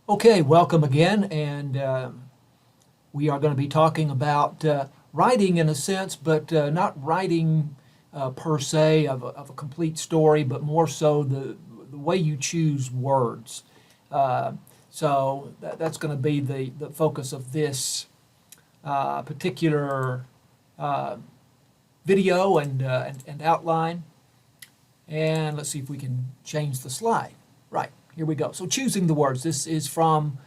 Okay, welcome again, and we are going to be talking about writing in a sense, but not writing per se of a complete story, but more so the way you choose words. Uh, that's going to be the focus of this particular uh, video and outline. And let's see if we can change the slide. Right, here we go. So choosing the words. This is from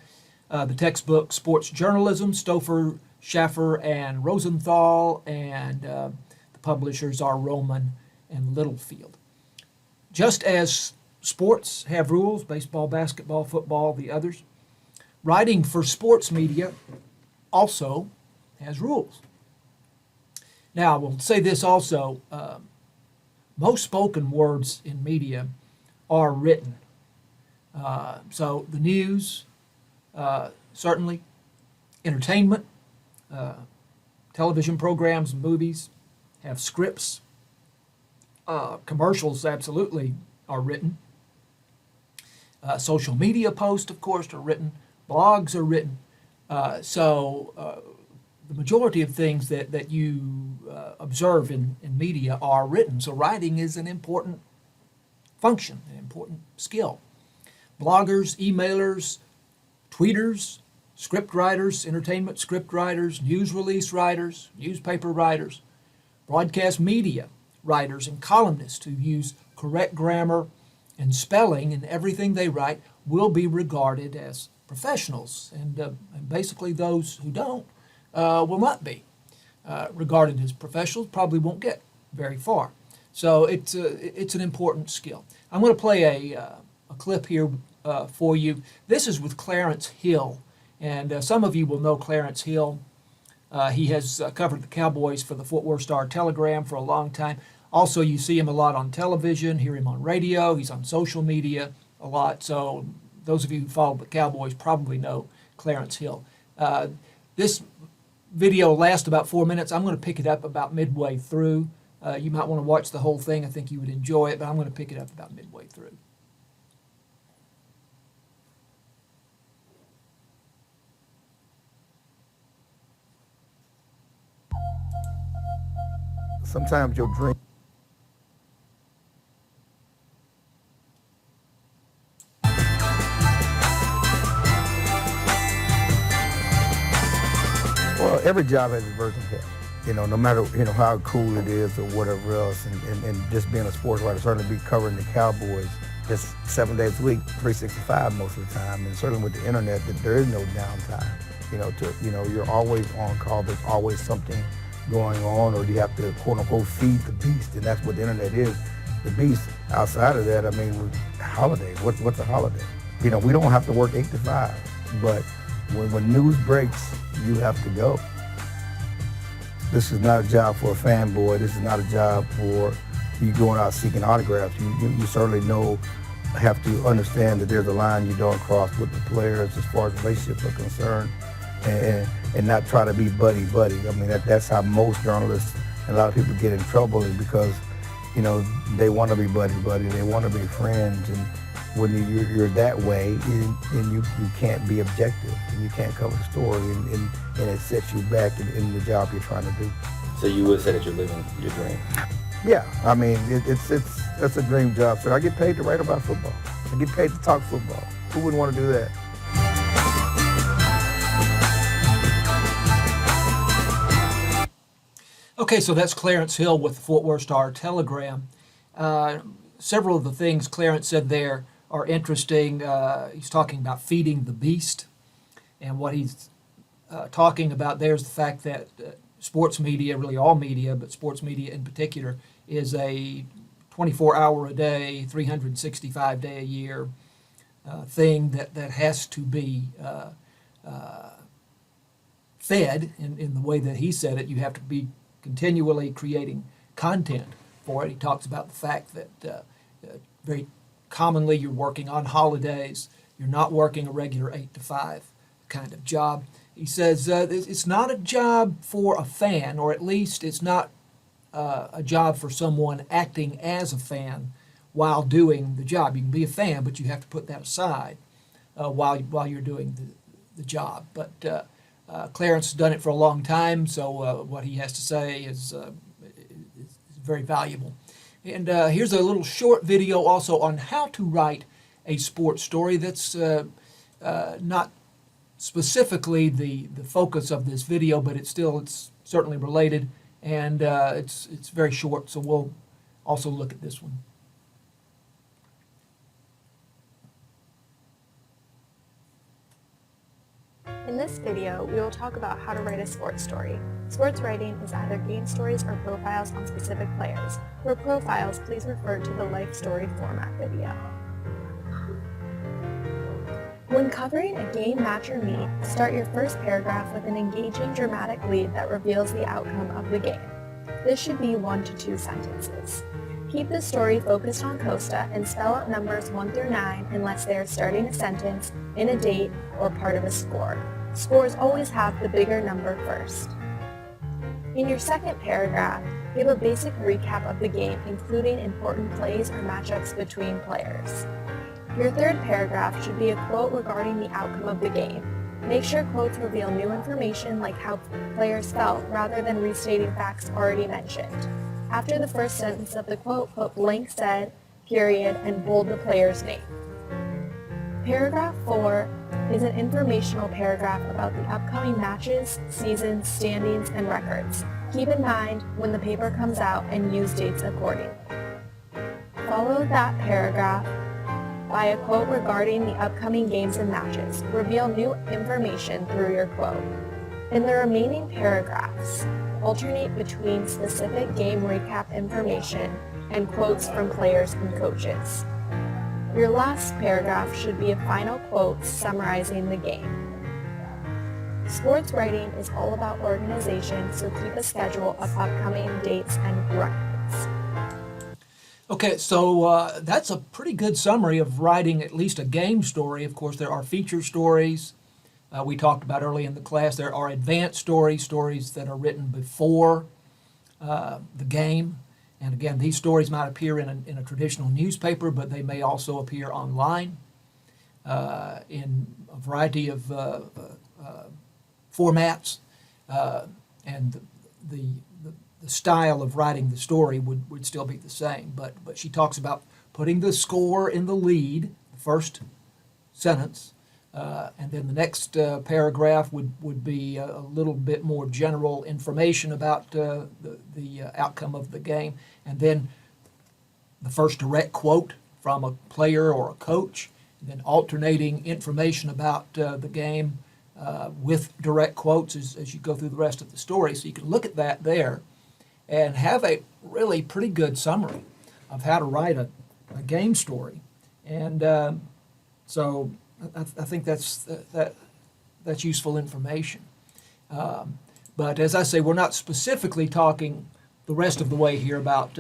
the textbook Sports Journalism, Stouffer, Schaffer, and Rosenthal, and the publishers are Roman and Littlefield. Just as sports have rules, baseball, basketball, football, the others, writing for sports media also has rules. Now, I will say this also, most spoken words in media are written. So the news, certainly, entertainment, television programs, movies have scripts. Commercials absolutely are written. Social media posts, of course, are written. Blogs are written. The majority of things that you observe in media are written. So writing is an important function, an important skill. Bloggers, emailers, tweeters, script writers, entertainment script writers, news release writers, newspaper writers, broadcast media writers, and columnists who use correct grammar and spelling in everything they write will be regarded as professionals, and basically those who don't will not be regarded as professionals, probably won't get very far. So it's an important skill. I'm going to play a clip here for you. This is with Clarence Hill, and some of you will know Clarence Hill. He has covered the Cowboys for the Fort Worth Star-Telegram for a long time. Also, you see him a lot on television, hear him on radio, he's on social media a lot. So those of you who follow the Cowboys probably know Clarence Hill. This video lasts about 4 minutes. I'm going to pick it up about midway through. You might want to watch the whole thing. I think you would enjoy it, but I'm going to pick it up about midway through. Sometimes your dream. Well, every job has its birth and death. No matter how cool it is or whatever else, and just being a sports writer, certainly be covering the Cowboys just 7 days a week, 365 most of the time, and certainly with the internet, that there is no downtime. You're always on call. There's always something going on, or you have to quote unquote feed the beast, and that's what the internet is, the beast. Outside of that, I mean, holidays. What's a holiday? We don't have to work 8 to 5, but when news breaks, you have to go. This is not a job for a fanboy. This is not a job for you going out seeking autographs. You certainly have to understand that there's a line you don't cross with the players as far as relationships are concerned, and not try to be buddy-buddy. I mean, that's how most journalists and a lot of people get in trouble, is because, they want to be buddy-buddy, they want to be friends, and when you're that way, and you can't be objective, and you can't cover the story, and it sets you back in the job you're trying to do. So you would say that you're living your dream? Yeah, I mean, it's a dream job. So I get paid to write about football. I get paid to talk football. Who wouldn't want to do that? Okay, so that's Clarence Hill with the Fort Worth Star-Telegram. Several of the things Clarence said there are interesting. He's talking about feeding the beast, and what he's talking about there is the fact that sports media, really all media, but sports media in particular, is a 24-hour-a-day, 365-day-a-year thing that has to be fed in the way that he said it. You have to be continually creating content for it. He talks about the fact that very commonly you're working on holidays, you're not working a regular 8 to 5 kind of job. He says it's not a job for a fan, or at least it's not a job for someone acting as a fan while doing the job. You can be a fan, but you have to put that aside while you're doing the job. But Clarence has done it for a long time, so what he has to say is very valuable. And here's a little short video also on how to write a sports story that's not specifically the focus of this video, but it's certainly related, and it's very short, so we'll also look at this one. In this video, we will talk about how to write a sports story. Sports writing is either game stories or profiles on specific players. For profiles, please refer to the life story format video. When covering a game, match, or meet, start your first paragraph with an engaging, dramatic lead that reveals the outcome of the game. This should be 1 to 2 sentences. Keep the story focused on Costa and spell out numbers 1 through 9 unless they are starting a sentence, in a date, or part of a score. Scores always have the bigger number first. In your second paragraph, give a basic recap of the game, including important plays or matchups between players. Your third paragraph should be a quote regarding the outcome of the game. Make sure quotes reveal new information like how players felt rather than restating facts already mentioned. After the first sentence of the quote, put blank said, period, and bold the player's name. Paragraph 4 is an informational paragraph about the upcoming matches, seasons, standings, and records. Keep in mind when the paper comes out and use dates accordingly. Follow that paragraph by a quote regarding the upcoming games and matches. Reveal new information through your quote. In the remaining paragraphs, alternate between specific game recap information and quotes from players and coaches. Your last paragraph should be a final quote summarizing the game. Sports writing is all about organization, so keep a schedule of upcoming dates and records. Okay, so that's a pretty good summary of writing at least a game story. Of course, there are feature stories. We talked about early in the class. There are advanced stories that are written before the game. And again, these stories might appear in a traditional newspaper, but they may also appear online in a variety of formats. And the style of writing the story would still be the same. But she talks about putting the score in the lead, the first sentence, and then the next paragraph would be a little bit more general information about the outcome of the game, and then the first direct quote from a player or a coach, and then alternating information about the game with direct quotes as you go through the rest of the story. So you can look at that there and have a really pretty good summary of how to write a game story. And so I think that's useful information. But as I say, we're not specifically talking the rest of the way here about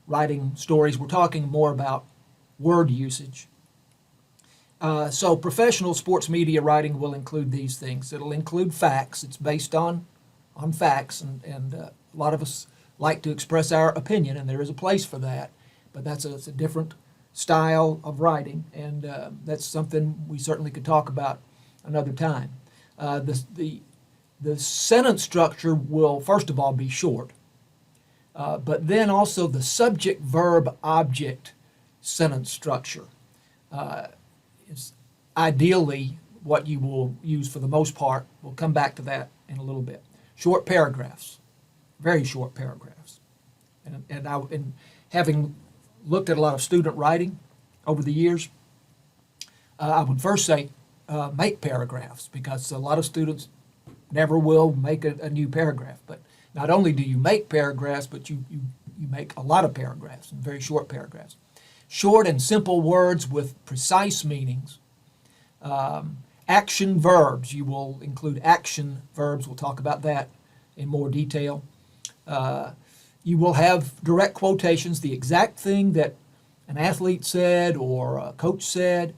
writing stories. We're talking more about word usage. So professional sports media writing will include these things. It'll include facts. It's based on facts, and a lot of us like to express our opinion, and there is a place for that. But that's a different style of writing, and that's something we certainly could talk about another time. The sentence structure will first of all be short, but then also the subject, verb, object sentence structure is ideally what you will use for the most part. We'll come back to that in a little bit. Short paragraphs, very short paragraphs, and having looked at a lot of student writing over the years, I would first say make paragraphs, because a lot of students never will make a new paragraph. But not only do you make paragraphs, but you make a lot of paragraphs, and very short paragraphs. Short and simple words with precise meanings. Action verbs, you will include action verbs. We'll talk about that in more detail. You will have direct quotations, the exact thing that an athlete said or a coach said,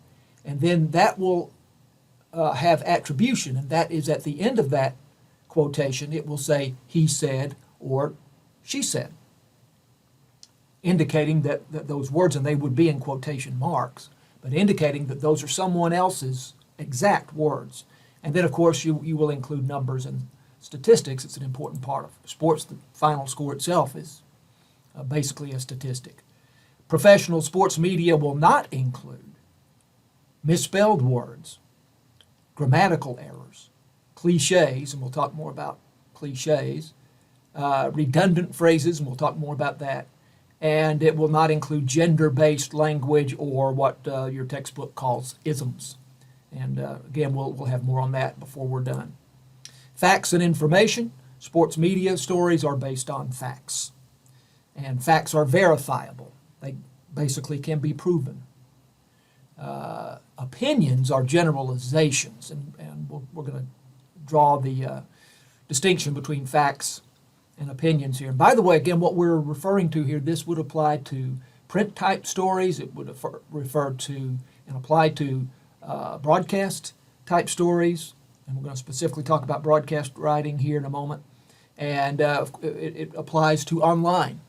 and then that will have attribution, and that is at the end of that quotation. It will say he said or she said, indicating that those words, and they would be in quotation marks, but indicating that those are someone else's exact words. And then, of course, you will include numbers and statistics. It's an important part of sports. The final score itself is basically a statistic. Professional sports media will not include misspelled words, grammatical errors, cliches, and we'll talk more about cliches, redundant phrases, and we'll talk more about that, and it will not include gender-based language or what your textbook calls isms. And again, we'll have more on that before we're done. Facts and information. Sports media stories are based on facts, and facts are verifiable. They basically can be proven. Opinions are generalizations, and we're going to draw the distinction between facts and opinions here. And by the way, again, what we're referring to here, this would apply to print type stories. It would refer to and apply to broadcast type stories. And we're going to specifically talk about broadcast writing here in a moment. And it applies to online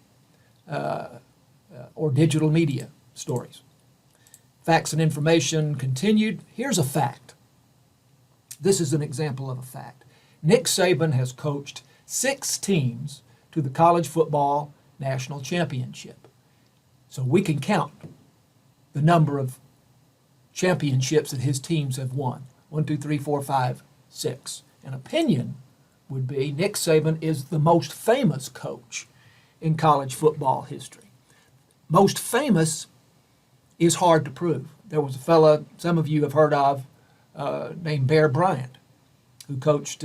or digital media stories. Facts and information continued. Here's a fact. This is an example of a fact. Nick Saban has coached 6 teams to the college football national championship. So we can count the number of championships that his teams have won. 1, 2, 3, 4, 5, 6. An opinion would be Nick Saban is the most famous coach in college football history. Most famous is hard to prove. There was a fella some of you have heard of named Bear Bryant, who coached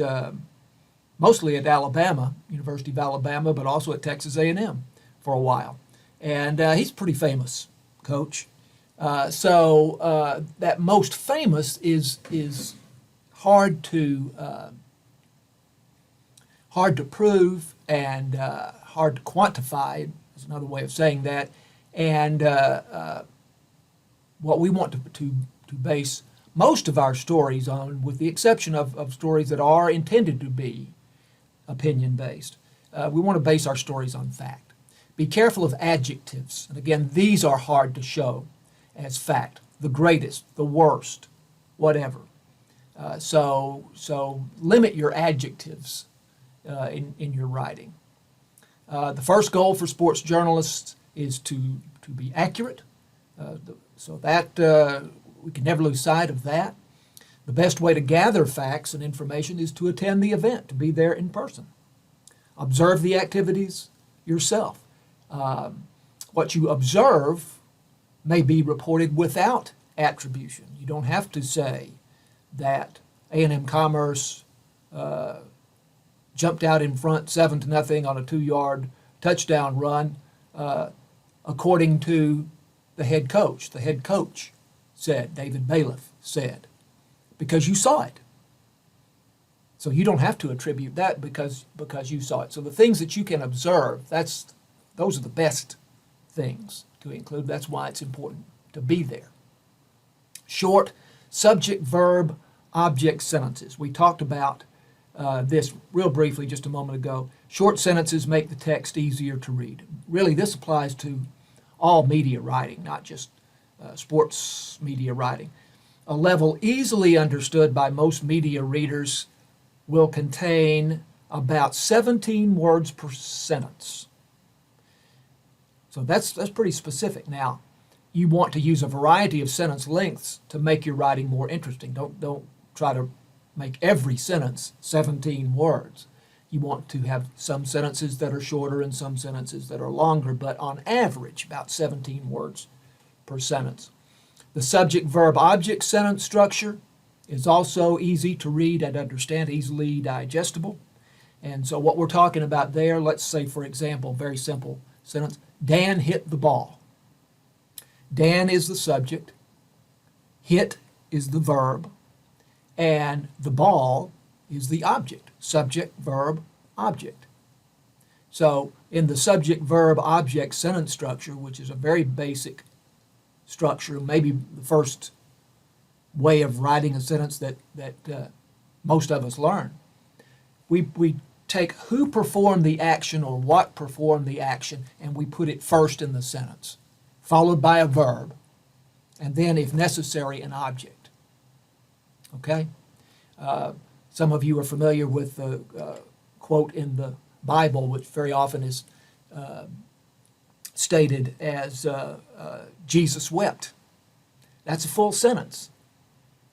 mostly at Alabama, University of Alabama, but also at Texas A&M for a while. And he's a pretty famous coach. So that most famous is hard to prove and hard to quantify is another way of saying that. And what we want to base most of our stories on, with the exception of stories that are intended to be opinion-based, we want to base our stories on fact. Be careful of adjectives. And again, these are hard to show as fact. The greatest, the worst, whatever. So limit your adjectives in your writing. The first goal for sports journalists is to be accurate. So that we can never lose sight of that. The best way to gather facts and information is to attend the event, to be there in person. Observe the activities yourself. What you observe may be reported without attribution. You don't have to say that A&M Commerce jumped out in front 7-0 on a 2-yard touchdown run according to the head coach. The head coach said, David Bailiff said, because you saw it. So you don't have to attribute that because you saw it. So the things that you can observe, those are the best things to include. That's why it's important to be there. Short subject, verb, object sentences. We talked about this real briefly just a moment ago. Short sentences make the text easier to read. Really, this applies to all media writing, not just sports media writing. A level easily understood by most media readers will contain about 17 words per sentence. So that's pretty specific. Now, you want to use a variety of sentence lengths to make your writing more interesting. Don't try to make every sentence 17 words. You want to have some sentences that are shorter and some sentences that are longer, but on average, about 17 words per sentence. The subject, verb, object sentence structure is also easy to read and understand, easily digestible. And so what we're talking about there, let's say, for example, very simple sentence, Dan hit the ball. Dan is the subject, hit is the verb, and the ball is the object. Subject, verb, object. So in the subject, verb, object sentence structure, which is a very basic structure, maybe the first way of writing a sentence that most of us learn, we take who performed the action or what performed the action, and we put it first in the sentence, followed by a verb, and then, if necessary, an object. Okay? Some of you are familiar with the quote in the Bible, which very often is stated as Jesus wept. That's a full sentence.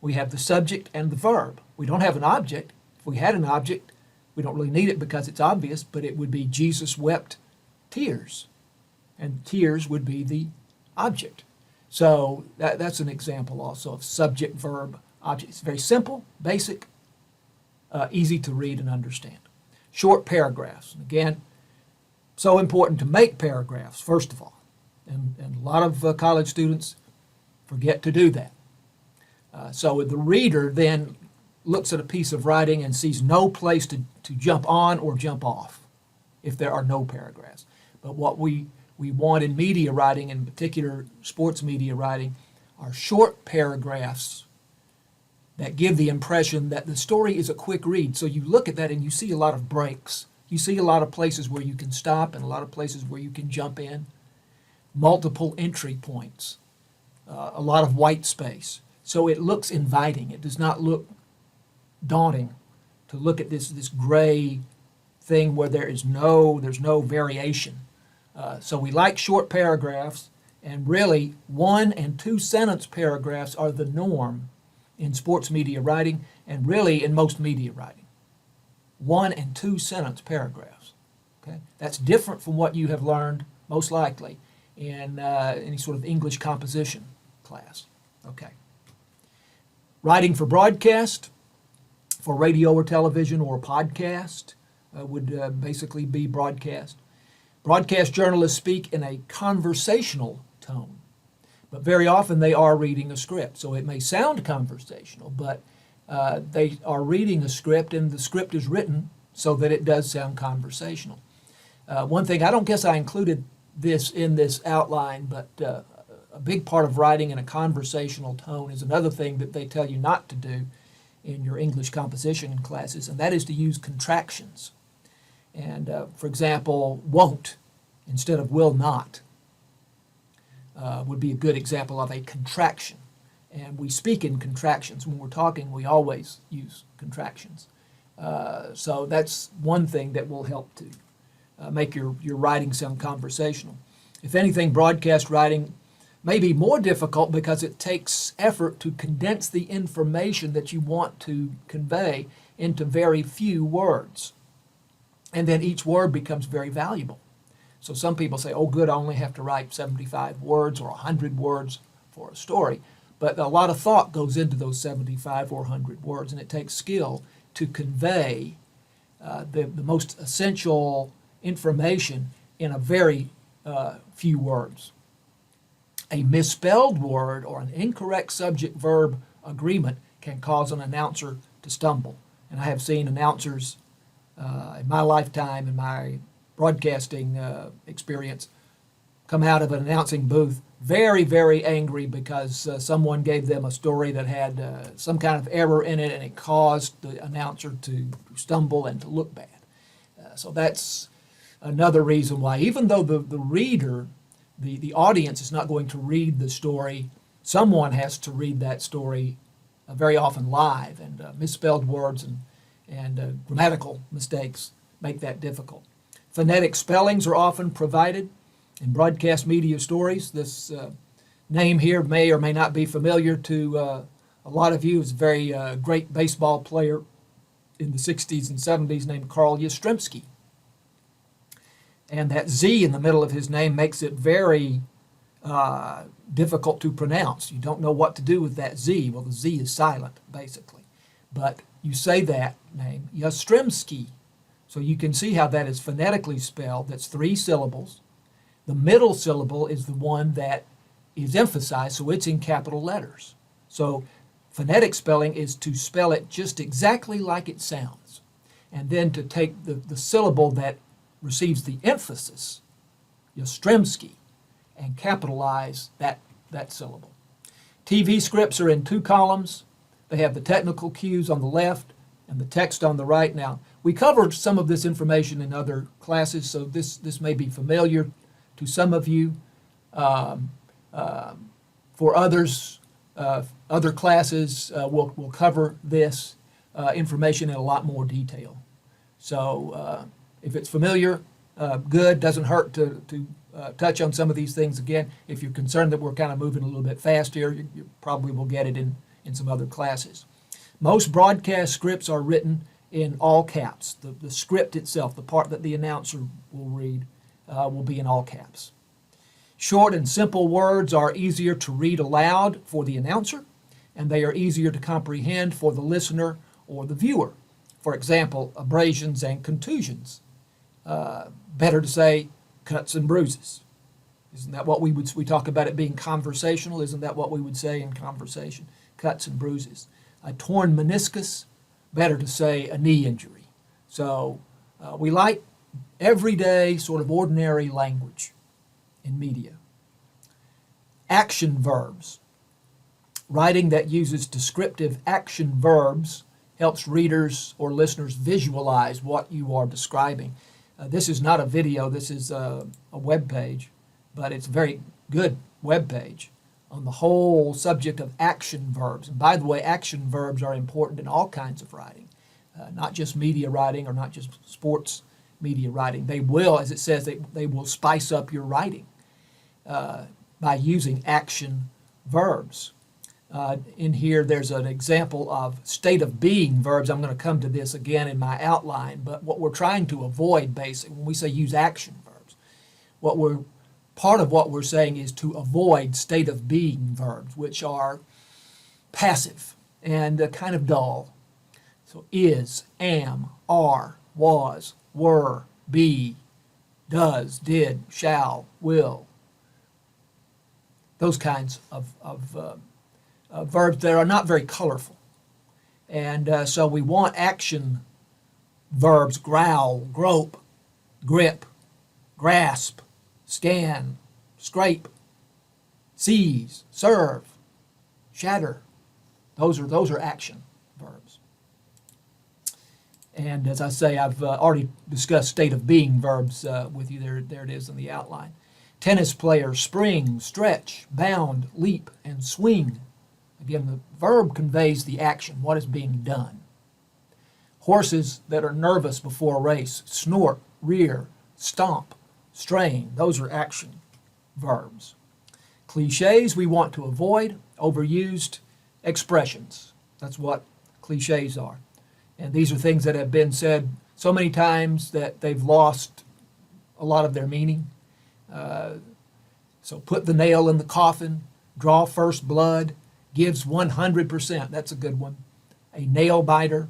We have the subject and the verb. We don't have an object. If we had an object, we don't really need it because it's obvious, but it would be Jesus wept tears. And tears would be the object. So that's an example also of subject, verb, object. It's very simple, basic, easy to read and understand. Short paragraphs. And again, so important to make paragraphs, first of all. And a lot of college students forget to do that. So the reader then looks at a piece of writing and sees no place to jump on or jump off if there are no paragraphs. But what we want in media writing, in particular sports media writing, are short paragraphs that give the impression that the story is a quick read. So you look at that and you see a lot of breaks. You see a lot of places where you can stop and a lot of places where you can jump in. Multiple entry points, a lot of white space. So it looks inviting. It does not look daunting to look at this gray thing where there's no variation. So we like short paragraphs, and really 1 and 2 sentence paragraphs are the norm in sports media writing and really in most media writing. 1 and 2 sentence paragraphs. Okay? That's different from what you have learned most likely in any sort of English composition class. Okay. Writing for broadcast, for radio or television or podcast would basically be broadcast. Broadcast journalists speak in a conversational tone, but very often they are reading a script. So it may sound conversational, but they are reading a script, and the script is written so that it does sound conversational. One thing, I don't guess I included this in this outline, but a big part of writing in a conversational tone is another thing that they tell you not to do in your English composition classes, and that is to use contractions. And for example, won't instead of will not would be a good example of a contraction. And we speak in contractions. When we're talking, we always use contractions. So that's one thing that will help to make your writing sound conversational. If anything, broadcast writing may be more difficult because it takes effort to condense the information that you want to convey into very few words. And then each word becomes very valuable. So some people say, oh good, I only have to write 75 words or 100 words for a story. But a lot of thought goes into those 75 or 100 words, and it takes skill to convey the most essential information in a very few words. A misspelled word or an incorrect subject-verb agreement can cause an announcer to stumble. And I have seen announcers in my lifetime, in my broadcasting experience, come out of an announcing booth very, very angry because someone gave them a story that had some kind of error in it, and it caused the announcer to stumble and to look bad. So that's another reason why, even though the reader, the audience is not going to read the story, someone has to read that story very often live, and misspelled words and grammatical mistakes make that difficult. Phonetic spellings are often provided in broadcast media stories. This name here may or may not be familiar to a lot of you. It's a very great baseball player in the 60s and 70s named Carl Yastrzemski. And that Z in the middle of his name makes it very difficult to pronounce. You don't know what to do with that Z. Well, the Z is silent, basically. But you say that name, Yastrzemski. So you can see how that is phonetically spelled. That's 3 syllables. The middle syllable is the one that is emphasized, so it's in capital letters. So phonetic spelling is to spell it just exactly like it sounds, and then to take the syllable that receives the emphasis, Yastrzemski, and capitalize that syllable. TV scripts are in 2 columns. They have the technical cues on the left and the text on the right. Now, we covered some of this information in other classes, so this may be familiar to some of you. For For others, other classes will cover this information in a lot more detail. So if it's familiar, good, doesn't hurt to touch on some of these things again. If you're concerned that we're kind of moving a little bit fast here, you probably will get it in some other classes. Most broadcast scripts are written in all caps. The script itself, the part that the announcer will read, will be in all caps. Short and simple words are easier to read aloud for the announcer, and they are easier to comprehend for the listener or the viewer. For example, abrasions and contusions. Better to say cuts and bruises. Isn't that what we talk about it being conversational? Isn't that what we would say in conversation? Cuts and bruises. A torn meniscus, better to say a knee injury. So we like everyday, sort of ordinary language in media. Action verbs. Writing that uses descriptive action verbs helps readers or listeners visualize what you are describing. This is not a video, this is a web page, but it's a very good web page on the whole subject of action verbs. And by the way, action verbs are important in all kinds of writing, not just media writing or not just sports media writing. They will, as it says, they will spice up your writing by using action verbs. In here, there's an example of state of being verbs. I'm going to come to this again in my outline, but what we're trying to avoid, basically, when we say use action verbs, part of what we're saying is to avoid state of being verbs, which are passive and kind of dull. So is, am, are, was, were, be, does, did, shall, will. Those kinds of verbs that are not very colorful. And so we want action verbs: growl, grope, grip, grasp, scan, scrape, seize, serve, shatter. Those are action verbs. And as I say, I've already discussed state of being verbs with you. There it is in the outline. Tennis player: spring, stretch, bound, leap, and swing. Again, the verb conveys the action, what is being done. Horses that are nervous before a race: snort, rear, stomp, strain. Those are action verbs. Cliches we want to avoid: overused expressions. That's what cliches are. And these are things that have been said so many times that they've lost a lot of their meaning. So put the nail in the coffin, draw first blood, gives 100%. That's a good one. A nail biter.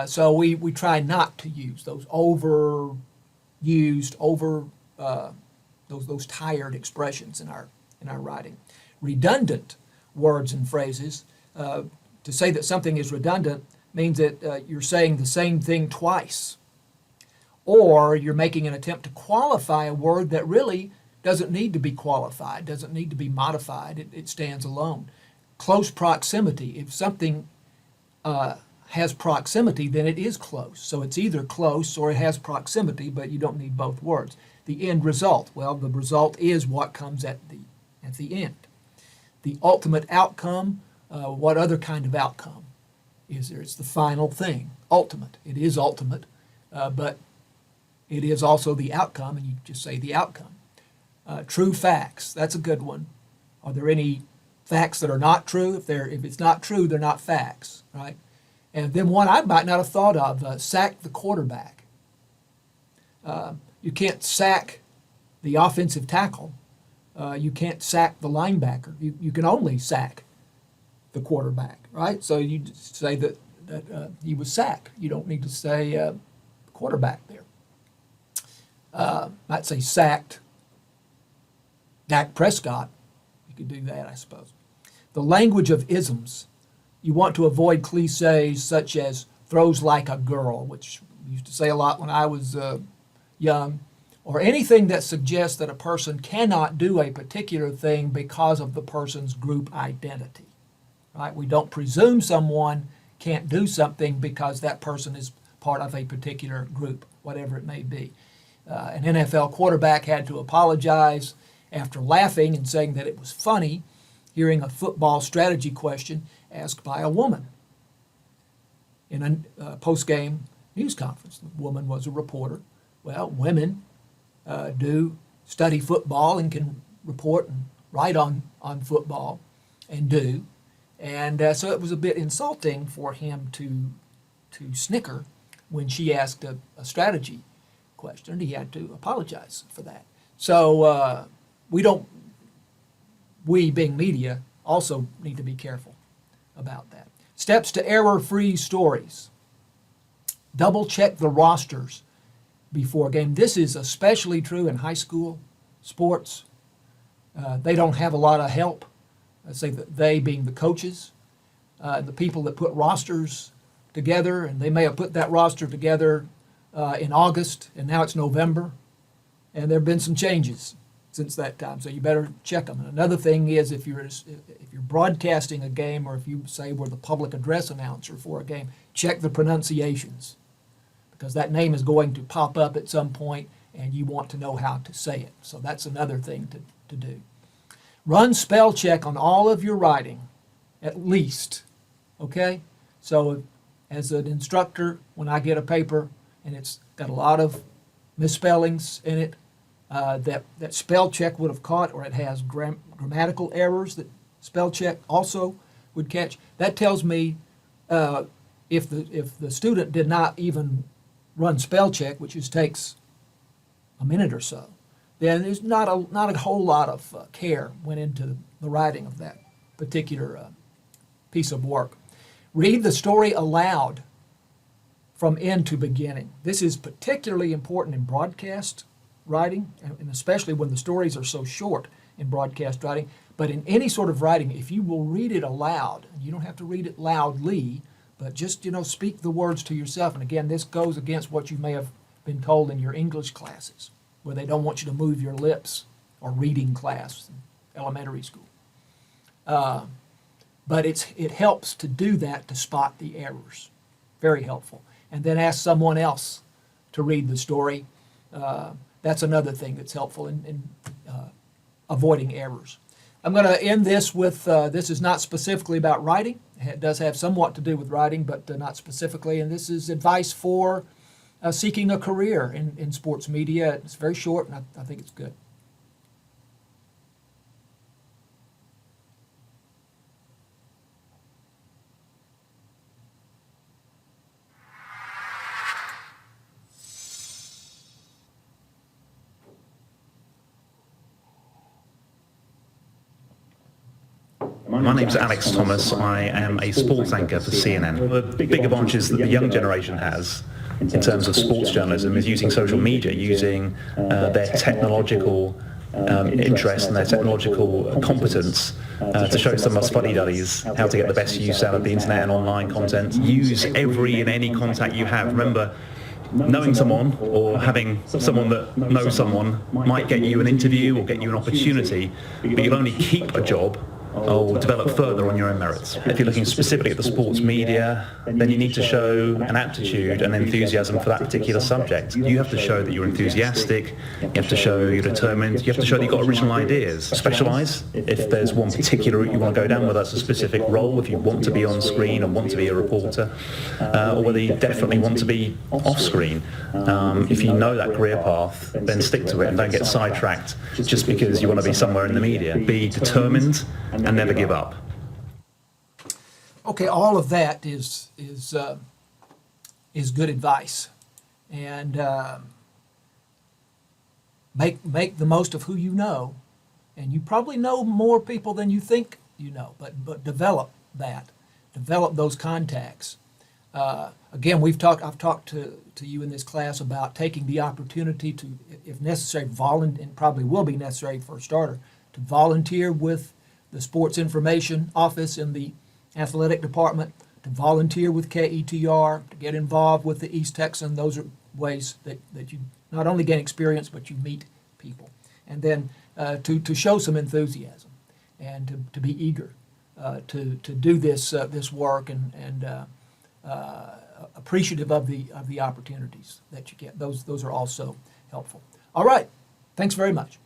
So we try not to use those overused, those tired expressions in our writing. Redundant words and phrases. To say that something is redundant means that you're saying the same thing twice, or you're making an attempt to qualify a word that really doesn't need to be qualified, doesn't need to be modified. It stands alone. Close proximity. If something has proximity, then it is close. So it's either close or it has proximity, but you don't need both words. The end result. Well, the result is what comes at the end. The ultimate outcome. What other kind of outcome is there? It's the final thing. Ultimate. It is ultimate, but it is also the outcome, and you just say the outcome. True facts. That's a good one. Are there any facts that are not true? If it's not true, they're not facts, right? And then one I might not have thought of: sack the quarterback. You can't sack the offensive tackle. You can't sack the linebacker. You can only sack the quarterback, right? So you just say that he was sacked. You don't need to say quarterback there. Might say sacked Dak Prescott. You could do that, I suppose. The language of isms. You want to avoid cliches such as throws like a girl, which we used to say a lot when I was young, or anything that suggests that a person cannot do a particular thing because of the person's group identity. Right? We don't presume someone can't do something because that person is part of a particular group, whatever it may be. An NFL quarterback had to apologize after laughing and saying that it was funny. hearing a football strategy question asked by a woman in a post-game news conference. The woman was a reporter. Well, women do study football and can report and write on football and do. And so it was a bit insulting for him to snicker when she asked a strategy question, and he had to apologize for that. So we being media also need to be careful about that. Steps to error-free stories. Double check the rosters before a game. This is especially true in high school sports. They don't have a lot of help. I say that they being the coaches, the people that put rosters together, and they may have put that roster together in August, and now it's November, and there have been some changes since that time, so you better check them. And another thing is if you're broadcasting a game, or if you say we're the public address announcer for a game, check the pronunciations, because that name is going to pop up at some point, and you want to know how to say it. So that's another thing to do. Run spell check on all of your writing, at least, okay? So as an instructor, when I get a paper and it's got a lot of misspellings in it, that spell check would have caught, or it has grammatical errors that spell check also would catch, that tells me if the student did not even run spell check, which just takes a minute or so, then there's not a whole lot of care went into the writing of that particular piece of work. Read the story aloud from end to beginning. This is particularly important in broadcast writing, and especially when the stories are so short in broadcast writing. But in any sort of writing, if you will read it aloud, and you don't have to read it loudly, but just, speak the words to yourself. And again, this goes against what you may have been told in your English classes, where they don't want you to move your lips, or reading class in elementary school. But it helps to do that, to spot the errors. Very helpful. And then ask someone else to read the story. That's another thing that's helpful in avoiding errors. I'm going to end this with, this is not specifically about writing. It does have somewhat to do with writing, but not specifically. And this is advice for seeking a career in sports media. It's very short, and I think it's good. My name's Alex Thomas. I am a sports anchor for CNN. One of the big advantages that the young generation has in terms of sports journalism is using social media, using their technological interest and their technological competence to show some of us fuddy-duddies how to get the best use out of the internet and online content. Use every and any contact you have. Remember, knowing someone or having someone that knows someone might get you an interview or get you an opportunity, but you'll only keep a job or develop further on your own merits. If you're looking specifically at the sports media, then you need to show an aptitude and enthusiasm for that particular subject. You have to show that you're enthusiastic, you have to show you're determined, you have to show that you've got original ideas. Specialise if there's one particular route you want to go down, whether that's a specific role, if you want to be on screen and want to be a reporter, or whether you definitely want to be off screen. If you know that career path, then stick to it and don't get sidetracked just because you want to be somewhere in the media. Be determined and never give up. Okay, all of that is good advice, and make the most of who you know, and you probably know more people than you think you know. But develop those contacts. Again, I've talked to you in this class about taking the opportunity to, if necessary, and probably will be necessary for a starter, to volunteer with the sports information office in the athletic department, to volunteer with KETR, to get involved with the East Texan. Those are ways that you not only gain experience, but you meet people. And then to show some enthusiasm and to be eager to do this work and appreciative of the opportunities that you get. Those are also helpful. All right. Thanks very much.